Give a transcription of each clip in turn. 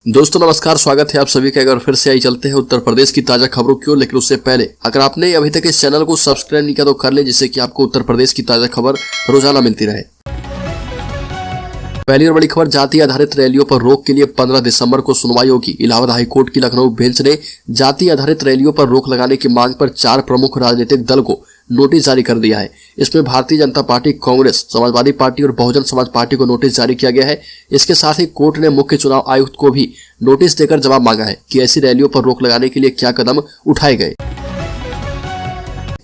दोस्तों नमस्कार, स्वागत है आप सभी का। अगर फिर से आई चलते हैं उत्तर प्रदेश की ताजा खबरों की ओर, लेकिन उससे पहले अगर आपने अभी तक इस चैनल को सब्सक्राइब नहीं किया तो कर ले, जिससे कि आपको उत्तर प्रदेश की ताजा खबर रोजाना मिलती रहे। पहली और बड़ी खबर, जाति आधारित रैलियों पर रोक के लिए 15 दिसंबर को सुनवाई होगी। इलाहाबाद हाईकोर्ट की लखनऊ बेंच ने जाति आधारित रैलियों पर रोक लगाने की मांग पर 4 प्रमुख राजनीतिक दल को नोटिस जारी कर दिया है। इसमें भारतीय जनता पार्टी, कांग्रेस, समाजवादी पार्टी और बहुजन समाज पार्टी को नोटिस जारी किया गया है। इसके साथ ही कोर्ट ने मुख्य चुनाव आयुक्त को भी नोटिस देकर जवाब मांगा है कि ऐसी रैलियों पर रोक लगाने के लिए क्या कदम उठाए गए।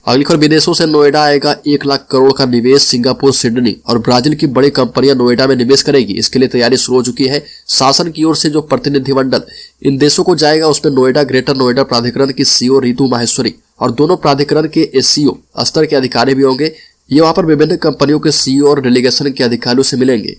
अगली खबर, विदेशों से नोएडा आएगा 1 लाख करोड़ का निवेश। सिंगापुर, सिडनी और ब्राजील की बड़ी कंपनियां नोएडा में निवेश करेगी। इसके लिए तैयारी शुरू हो चुकी है। शासन की ओर से जो प्रतिनिधिमंडल इन देशों को जाएगा उसमें नोएडा ग्रेटर नोएडा प्राधिकरण की सीईओ रितु माहेश्वरी और दोनों प्राधिकरण के एससीओ स्तर के अधिकारी भी होंगे। ये वहां पर विभिन्न कंपनियों के सीईओ और डेलीगेशन के अधिकारियों से मिलेंगे।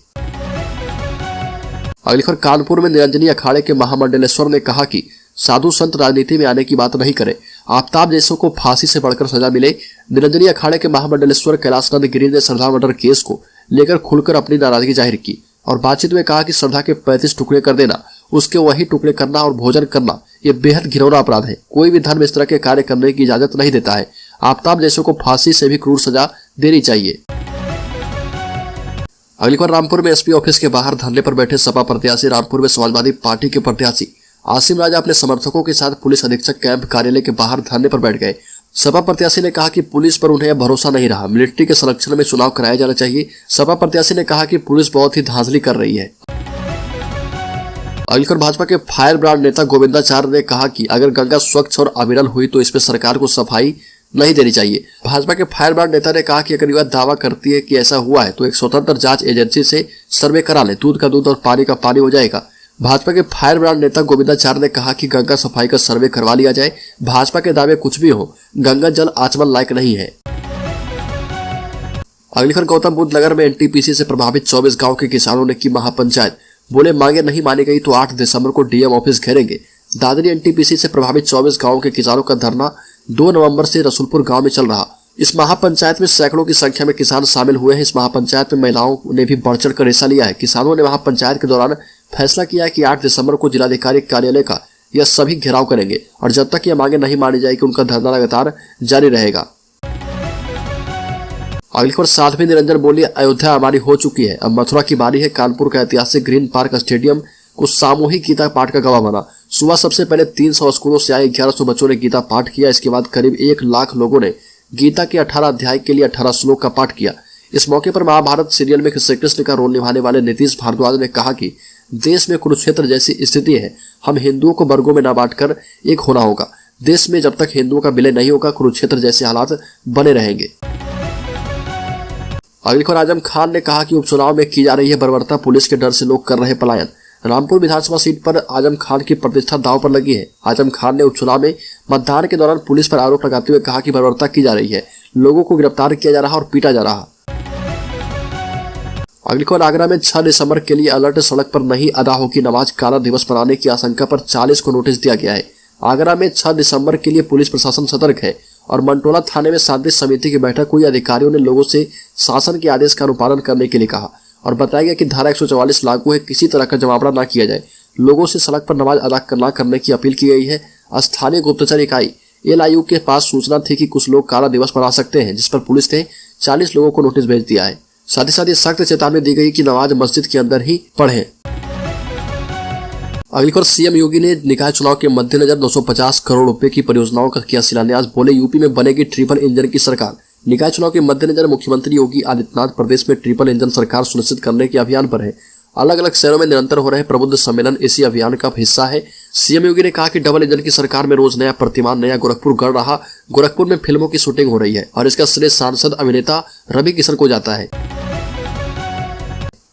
अगली खबर, कानपुर में निरंजनी अखाड़े के महामंडलेश्वर ने कहा कि साधु संत राजनीति में आने की बात नहीं करे, आफताब जैसों को फांसी से बढ़कर सजा मिले। निरंजनी अखाड़े के महामंडलेश्वर कैलाशनंद गिरी ने श्रद्धा मर्डर केस को लेकर खुलकर अपनी नाराजगी जाहिर की और बातचीत में कहा कि श्रद्धा के 35 टुकड़े कर देना, उसके वही टुकड़े करना और भोजन करना ये बेहद घिनौना अपराध है। कोई भी धर्म इस तरह के कार्य करने की इजाजत नहीं देता है। आफताब जैसों को फांसी से भी क्रूर सजा देनी चाहिए। अगली बार, रामपुर में एसपी ऑफिस के बाहर धरने पर बैठे सपा प्रत्याशी। रामपुर में समाजवादी पार्टी के प्रत्याशी आसिम राजा अपने समर्थकों के साथ पुलिस अधीक्षक कैंप कार्यालय के बाहर धरने पर बैठ गए। सपा प्रत्याशी ने कहा कि पुलिस पर उन्हें भरोसा नहीं रहा, मिलिट्री के संरक्षण में चुनाव कराया जाना चाहिए। सपा प्रत्याशी ने कहा कि पुलिस बहुत ही धांधली कर रही है। अगली खबर, भाजपा के फायर ब्रांड नेता गोविंदाचार्य ने कहा कि अगर गंगा स्वच्छ और अविरल हुई तो इसमें सरकार को सफाई नहीं देनी चाहिए। भाजपा के फायर ब्रांड नेता ने कहा कि अगर यह दावा करती है कि ऐसा हुआ है तो एक स्वतंत्र जांच एजेंसी से सर्वे करा ले, दूध का दूध और पानी का पानी हो जाएगा। भाजपा के फायर ब्रांड नेता गोविंदाचार्य ने कहा कि गंगा सफाई का सर्वे करवा लिया जाए। भाजपा के दावे कुछ भी हो, गंगा जल आचमन लायक नहीं है। अगली खबर, गौतम बुद्ध नगर में एनटीपीसी से प्रभावित 24 गांव के किसानों ने की महापंचायत। बोले मांगे नहीं मानी गई तो 8 दिसंबर को डीएम ऑफिस घेरेंगे। दादरी एनटीपीसी से प्रभावित 24 गांवों के किसानों का धरना 2 नवंबर से रसूलपुर गांव में चल रहा। इस महापंचायत में सैकड़ों की संख्या में किसान शामिल हुए हैं। इस महापंचायत में महिलाओं ने भी बढ़ चढ़ कर हिस्सा लिया है। किसानों ने महापंचायत के दौरान फैसला किया है कि 8 दिसंबर को जिलाधिकारी कार्यालय का यह सभी घेराव करेंगे और जब तक यह मांगे नहीं मानी जाएगी उनका धरना लगातार जारी रहेगा। अगली खबर, साध्वी निरंजन बोली अयोध्या हमारी हो चुकी है, अब मथुरा की बारी है। कानपुर का ऐतिहासिक ग्रीन पार्क स्टेडियम को सामूहिक गीता पाठ का गवाह बना। सुबह सबसे पहले 300 स्कूलों से आए 1100 बच्चों ने गीता पाठ किया। इसके बाद करीब 1 लाख लोगों ने गीता के 18 अध्याय के लिए 18 श्लोक का पाठ किया। इस मौके पर महाभारत सीरियल में श्री कृष्ण का रोल निभाने वाले नीतीश भारद्वाज ने कहा कि देश में कुरुक्षेत्र जैसी स्थिति है, हम हिंदुओं को वर्गों में न बांटकर एक होना होगा। देश में जब तक हिंदुओं का विलय नहीं होगा कुरुक्षेत्र जैसे हालात बने रहेंगे। अगली खबर, आजम खान ने कहा कि उपचुनाव में की जा रही है बर्बरता, पुलिस के डर से लोग कर रहे पलायन। रामपुर विधानसभा सीट पर आजम खान की प्रतिष्ठा दांव पर लगी है। आजम खान ने उपचुनाव में मतदान के दौरान पुलिस पर आरोप लगाते हुए कहा कि बर्बरता की जा रही है, लोगों को गिरफ्तार किया जा रहा और पीटा जा रहा। अगली खबर, आगरा में 6 दिसंबर के लिए अलर्ट, सड़क पर नहीं अदा होगी नमाज, काला दिवस मनाने की आशंका पर 40 को नोटिस दिया गया है। आगरा में 6 दिसंबर के लिए पुलिस प्रशासन सतर्क है और मंटोला थाने में शांति समिति की बैठक हुई। अधिकारियों ने लोगों से शासन के आदेश का अनुपालन करने के लिए कहा और बताया गया कि धारा 144 लागू है, किसी तरह का जमावड़ा न किया जाए। लोगों से सड़क पर नमाज अदा न करने की अपील की गई है। स्थानीय गुप्तचर इकाई एलआईयू के पास सूचना थी कि कुछ लोग काला दिवस मना सकते हैं, जिस पर पुलिस ने 40 लोगों को नोटिस भेज दिया है। साथ ही साथ ये सख्त चेतावनी दी गई कि नमाज मस्जिद के अंदर ही पढ़ें। अगली खबर, सीएम योगी ने निकाय चुनाव के मद्देनजर 950 करोड़ रुपए की परियोजनाओं का किया शिलान्यास। बोले यूपी में बनेगी ट्रिपल इंजन की सरकार। निकाय चुनाव के मद्देनजर मुख्यमंत्री योगी आदित्यनाथ प्रदेश में ट्रिपल इंजन सरकार सुनिश्चित करने के अभियान पर है। अलग अलग शहरों में निरंतर हो रहे प्रबुद्ध सम्मेलन इसी अभियान का हिस्सा है। सीएम योगी ने कहा कि डबल इंजन की सरकार में रोज नया प्रतिमान नया गोरखपुर गढ़ रहा। गोरखपुर में फिल्मों की शूटिंग हो रही है और इसका श्रेय सांसद अभिनेता रवि किशन को जाता है।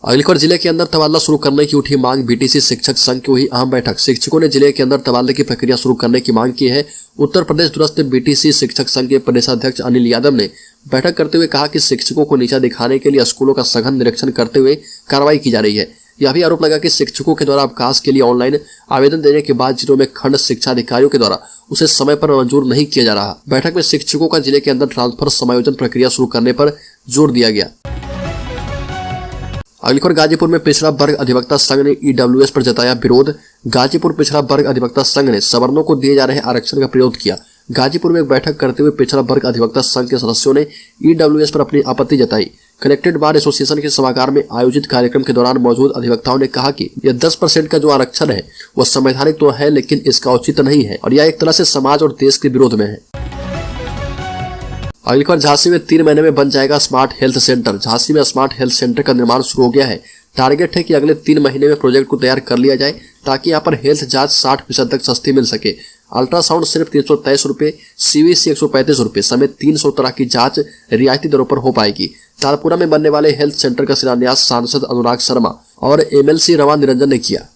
अगली खबर, जिले के अंदर तबादला शुरू करने की उठी मांग। बीटीसी शिक्षक संघ की हुई अहम बैठक। शिक्षकों ने जिले के अंदर तबादले की प्रक्रिया शुरू करने की मांग की है। उत्तर प्रदेश दूरस्थ बीटीसी शिक्षक संघ के प्रदेशाध्यक्ष अनिल यादव ने बैठक करते हुए कहा कि शिक्षकों को नीचा दिखाने के लिए स्कूलों का सघन निरीक्षण करते हुए कार्रवाई की जा रही है। यह भी आरोप लगा कि शिक्षकों के द्वारा अवकाश के लिए ऑनलाइन आवेदन देने के बाद जिलों में खंड शिक्षा अधिकारियों के द्वारा उसे समय पर मंजूर नहीं किया जा रहा। बैठक में शिक्षकों का जिले के अंदर ट्रांसफर समायोजन प्रक्रिया शुरू करने पर जोर दिया गया। अगली खबर गाजीपुर में पिछड़ा वर्ग अधिवक्ता संघ ने ईडब्ल्यूएस पर जताया विरोध। गाजीपुर पिछड़ा वर्ग अधिवक्ता संघ ने सवर्णों को दिए जा रहे आरक्षण का विरोध किया। गाजीपुर में एक बैठक करते हुए पिछड़ा वर्ग अधिवक्ता संघ के सदस्यों ने ईडब्ल्यूएस पर अपनी आपत्ति जताई। कलेक्टेड बार एसोसिएशन के सभागार में आयोजित कार्यक्रम के दौरान मौजूद अधिवक्ताओं ने कहा कि यह 10% का जो आरक्षण है वह संवैधानिक तो है, लेकिन इसका औचित्य नहीं है और यह एक तरह से समाज और देश के विरोध में है। अगली खबर झांसी में 3 महीने में बन जाएगा स्मार्ट हेल्थ सेंटर। झांसी में स्मार्ट हेल्थ सेंटर का निर्माण शुरू हो गया है। टारगेट है कि अगले 3 महीने में प्रोजेक्ट को तैयार कर लिया जाए ताकि यहाँ पर हेल्थ जांच 60% तक सस्ती मिल सके। अल्ट्रासाउंड सिर्फ 323 रुपये, सीवीसी 135 रुपये समेत 300 तरह की जांच रियायती दरों पर हो पाएगी। तारपुरा में बनने वाले हेल्थ सेंटर का शिलान्यास सांसद अनुराग शर्मा और एमएलसी रवा निरंजन ने किया।